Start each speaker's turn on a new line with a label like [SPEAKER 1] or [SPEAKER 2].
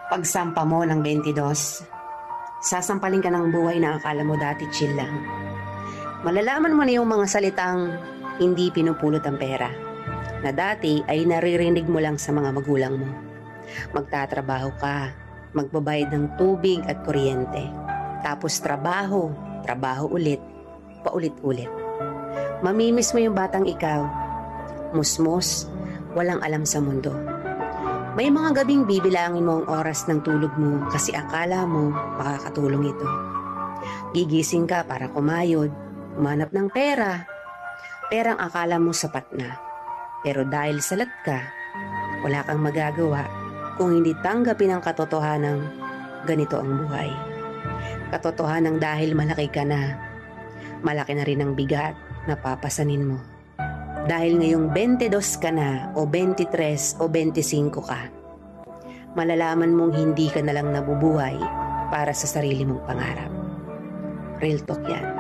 [SPEAKER 1] Pagsampa mo ng 22, sasampalin ka ng buhay na akala mo dati chill lang. Malalaman mo na yung mga salitang hindi pinupulot ang pera, na dati ay naririnig mo lang sa mga magulang mo. Magtatrabaho ka, magbabayad ng tubig at kuryente. Tapos trabaho, trabaho ulit, paulit-ulit. Mamimiss mo yung batang ikaw, musmos, walang alam sa mundo. May mga gabing bibilangin mo ang oras ng tulog mo kasi akala mo makakatulong ito. Gigising ka para kumayod, umanap ng pera. Perang akala mo sapat na. Pero dahil salat ka, wala kang magagawa kung hindi tanggapin ang katotohanang ganito ang buhay. Katotohanang dahil malaki ka na, malaki na rin ang bigat na papasanin mo. Dahil ngayong 22 ka na o 23 o 25 ka, malalaman mong hindi ka na lang nabubuhay para sa sarili mong pangarap. Real talk yan.